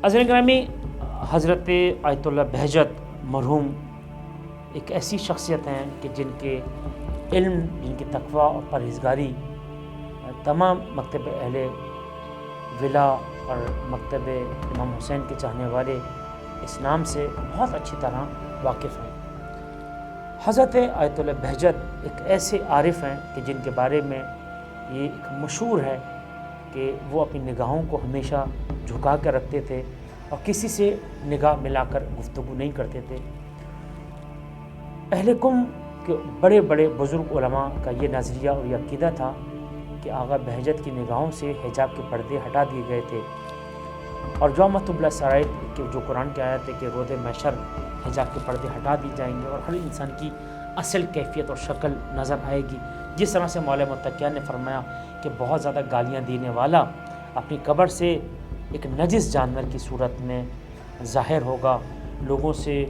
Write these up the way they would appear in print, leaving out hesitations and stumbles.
عزیزان گرامی، حضرت آیت اللہ بہجت مرحوم ایک ایسی شخصیت ہیں کہ جن کے علم، جن کی تقوی اور پرہیزگاری تمام مکتب اہل ولا اور مکتب امام حسین کے چاہنے والے اس نام سے بہت اچھی طرح واقف ہیں۔ حضرت آیت اللہ بہجت ایک ایسے عارف ہیں کہ جن کے بارے میں یہ ایک مشہور ہے کہ وہ اپنی نگاہوں کو ہمیشہ جھکا کر رکھتے تھے اور کسی سے نگاہ ملا کر گفتگو نہیں کرتے تھے۔ اہل قم کے بڑے بڑے بزرگ علماء کا یہ نظریہ اور یہ عقیدہ تھا کہ آغا بہجت کی نگاہوں سے حجاب کے پردے ہٹا دیے گئے تھے، اور جو مطلب سرائط کہ جو قرآن کی آیت ہے کہ روز محشر حجاب کے پردے ہٹا دی جائیں گے اور ہر انسان کی اصل کیفیت اور شکل نظر آئے گی۔ جس طرح سے مولا متقیہ نے فرمایا کہ بہت زیادہ گالیاں دینے والا اپنی قبر سے ایک نجس جانور کی صورت میں ظاہر ہوگا، لوگوں سے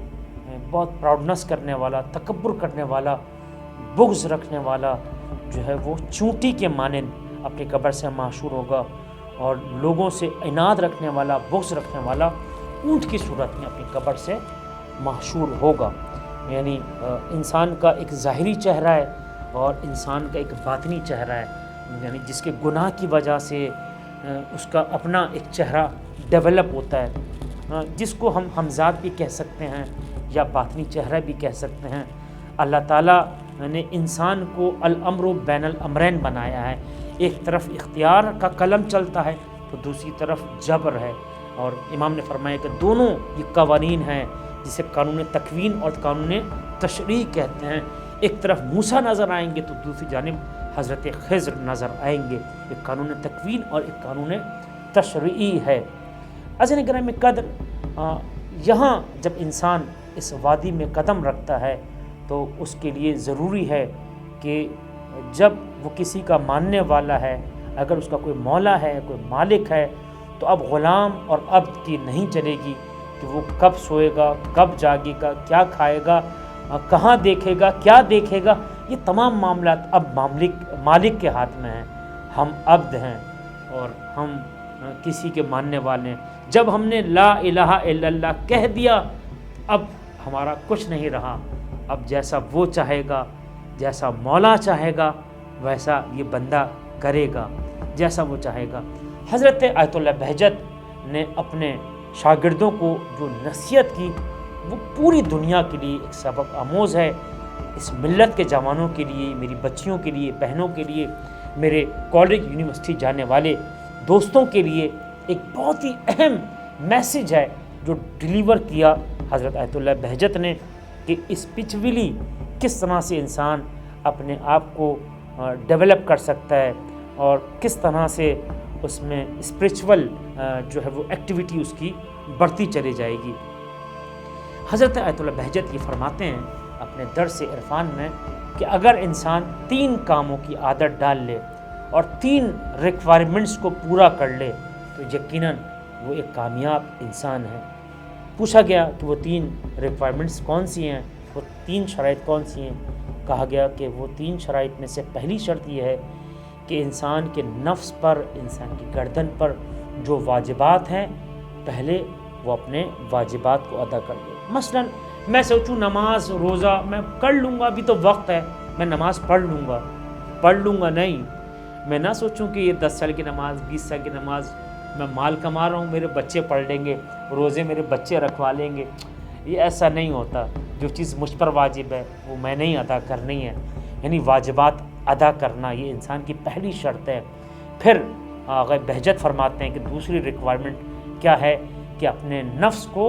بہت پراؤڈنس کرنے والا، تکبر کرنے والا، بغض رکھنے والا جو ہے وہ چونٹی کے مانند اپنی قبر سے محشور ہوگا، اور لوگوں سے عناد رکھنے والا، بغض رکھنے والا اونٹ کی صورت میں اپنی قبر سے محشور ہوگا۔ یعنی انسان کا ایک ظاہری چہرہ ہے اور انسان کا ایک باطنی چہرہ ہے، یعنی جس کے گناہ کی وجہ سے اس کا اپنا ایک چہرہ ڈیولپ ہوتا ہے، جس کو ہم ہمزاد بھی کہہ سکتے ہیں یا باطنی چہرہ بھی کہہ سکتے ہیں۔ اللہ تعالیٰ نے انسان کو الامر بین الامرین بنایا ہے، ایک طرف اختیار کا قلم چلتا ہے تو دوسری طرف جبر ہے، اور امام نے فرمایا کہ دونوں یہ قوانین ہیں جسے قانون تکوین اور قانون تشریع کہتے ہیں۔ ایک طرف موسیٰ نظر آئیں گے تو دوسری جانب حضرت خضر نظر آئیں گے، ایک قانون تکوین اور ایک قانون تشریعی ہے۔ عزیزان گرامی قدر، یہاں جب انسان اس وادی میں قدم رکھتا ہے تو اس کے لیے ضروری ہے کہ جب وہ کسی کا ماننے والا ہے، اگر اس کا کوئی مولا ہے، کوئی مالک ہے، تو اب غلام اور عبد کی نہیں چلے گی کہ وہ کب سوئے گا، کب جاگے گا، کیا کھائے گا، کہاں دیکھے گا، کیا دیکھے گا۔ یہ تمام معاملات اب مالک کے ہاتھ میں ہیں۔ ہم عبد ہیں اور ہم کسی کے ماننے والے ہیں۔ جب ہم نے لا الہ الا اللہ کہہ دیا، اب ہمارا کچھ نہیں رہا۔ اب جیسا وہ چاہے گا، جیسا مولا چاہے گا، ویسا یہ بندہ کرے گا، جیسا وہ چاہے گا۔ حضرت آیت اللہ بہجت نے اپنے شاگردوں کو جو نصیحت کی وہ پوری دنیا کے لیے ایک سبق آموز ہے، اس ملت کے جوانوں کے لیے، میری بچیوں کے لیے، بہنوں کے لیے، میرے کالج یونیورسٹی جانے والے دوستوں کے لیے ایک بہت ہی اہم میسیج ہے جو ڈیلیور کیا حضرت آیت اللہ بہجت نے، کہ اسپرچولی کس طرح سے انسان اپنے آپ کو ڈیولپ کر سکتا ہے اور کس طرح سے اس میں اسپرچول جو ہے وہ ایکٹیویٹی اس کی بڑھتی چلی جائے گی۔ حضرت آیت اللہ بہجت یہ فرماتے ہیں اپنے درس عرفان میں کہ اگر انسان 3 کاموں کی عادت ڈال لے اور 3 ریکوائرمنٹس کو پورا کر لے تو یقیناً وہ ایک کامیاب انسان ہے۔ پوچھا گیا کہ وہ 3 ریکوائرمنٹس کون سی ہیں، وہ 3 شرائط کون سی ہیں؟ کہا گیا کہ وہ 3 شرائط میں سے پہلی شرط یہ ہے کہ انسان کے نفس پر، انسان کی گردن پر جو واجبات ہیں، پہلے وہ اپنے واجبات کو ادا کر لے۔ مثلا میں سوچوں نماز روزہ میں کر لوں گا، ابھی تو وقت ہے، میں نماز پڑھ لوں گا نہیں، میں نہ سوچوں کہ یہ 10 سال کی نماز، 20 سال کی نماز، میں مال کما رہا ہوں، میرے بچے پڑھ لیں گے، روزے میرے بچے رکھوا لیں گے۔ یہ ایسا نہیں ہوتا۔ جو چیز مجھ پر واجب ہے وہ میں نہیں ادا کرنی ہے، یعنی واجبات ادا کرنا یہ انسان کی پہلی شرط ہے۔ پھر آغا بہجت فرماتے ہیں کہ دوسری ریکوائرمنٹ کیا ہے کہ اپنے نفس کو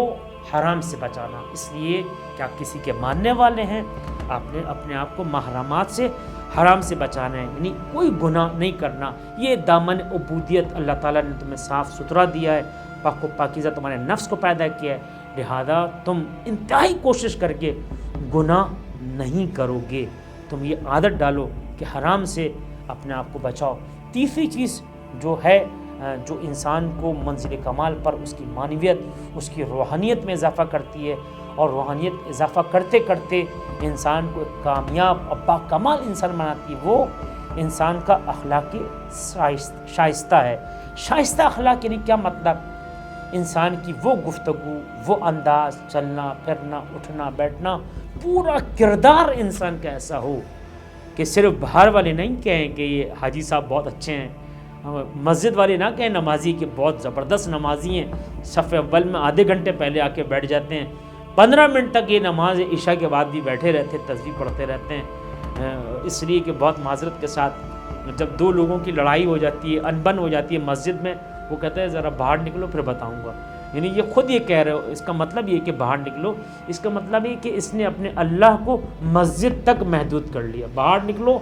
حرام سے بچانا، اس لیے کہ آپ کسی کے ماننے والے ہیں، آپ نے اپنے آپ کو محرمات سے، حرام سے بچانا ہے، یعنی کوئی گناہ نہیں کرنا۔ یہ دامن عبودیت اللہ تعالیٰ نے تمہیں صاف ستھرا دیا ہے، پاک و پاکیزہ تمہارے نفس کو پیدا کیا ہے، لہذا تم انتہائی کوشش کر کے گناہ نہیں کرو گے۔ تم یہ عادت ڈالو کہ حرام سے اپنے آپ کو بچاؤ۔ تیسری چیز جو ہے جو انسان کو منزل کمال پر اس کی معنویت، اس کی روحانیت میں اضافہ کرتی ہے، اور روحانیت اضافہ کرتے کرتے انسان کو ایک کامیاب اور باکمال انسان بناتی ہے، وہ انسان کا اخلاق شائستہ ہے۔ شائستہ اخلاق یعنی کیا مطلب؟ انسان کی وہ گفتگو، وہ انداز، چلنا پھرنا، اٹھنا بیٹھنا، پورا کردار انسان کا ایسا ہو کہ صرف باہر والے نہیں کہیں کہ یہ حاجی صاحب بہت اچھے ہیں، مسجد والے نہ کہیں نمازی کہ بہت زبردست نمازی ہیں، صف اول میں آدھے گھنٹے پہلے آ کے بیٹھ جاتے ہیں، 15 منٹ تک یہ نماز عشاء کے بعد بھی بیٹھے رہتے، تسبیح پڑھتے رہتے ہیں، اس لیے کہ بہت معذرت کے ساتھ جب دو لوگوں کی لڑائی ہو جاتی ہے، انبن ہو جاتی ہے مسجد میں، وہ کہتے ہیں ذرا باہر نکلو پھر بتاؤں گا. یعنی یہ خود یہ کہہ رہے ہو، اس کا مطلب یہ کہ باہر نکلو، اس کا مطلب یہ کہ اس نے اپنے اللہ کو مسجد تک محدود کر لیا. باہر نکلو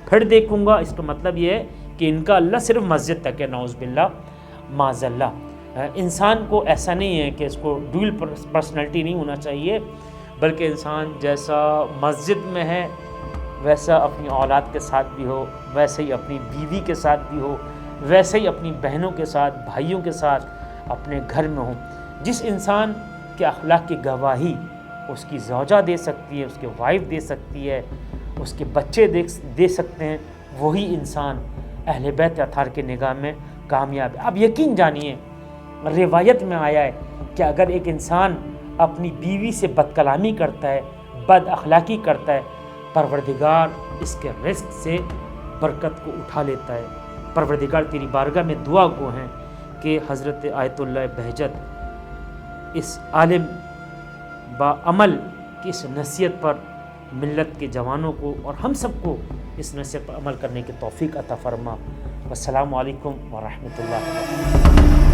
پھر دیکھوں گا، اس کا مطلب یہ ہے کہ ان کا اللہ صرف مسجد تک ہے. نعوذ باللہ معاذ اللہ. انسان کو ایسا نہیں ہے کہ اس کو ڈوئل پرسنالٹی نہیں ہونا چاہیے، بلکہ انسان جیسا مسجد میں ہے ویسا اپنی اولاد کے ساتھ بھی ہو، ویسے ہی اپنی بیوی کے ساتھ بھی ہو، ویسے ہی اپنی بہنوں کے ساتھ، بھائیوں کے ساتھ اپنے گھر میں ہو. جس انسان کے اخلاق کی گواہی اس کی زوجہ دے سکتی ہے، اس کی وائف دے سکتی ہے، اس کے بچے دے سکتے ہیں، وہی انسان اہل بیت اطہار کے نگاہ میں کامیاب ہے. اب یقین جانیے، روایت میں آیا ہے کہ اگر ایک انسان اپنی بیوی سے بد کلامی کرتا ہے، بد اخلاقی کرتا ہے، پروردگار اس کے رزق سے برکت کو اٹھا لیتا ہے. پروردگار تیری بارگاہ میں دعا گو ہیں کہ حضرت آیت اللہ بہجت اس عالم با عمل کی اس نصیحت پر ملت کے جوانوں کو اور ہم سب کو اس نصیحت پر عمل کرنے کی توفیق عطا فرما. والسلام علیکم ورحمۃ اللہ وبرکاتہ.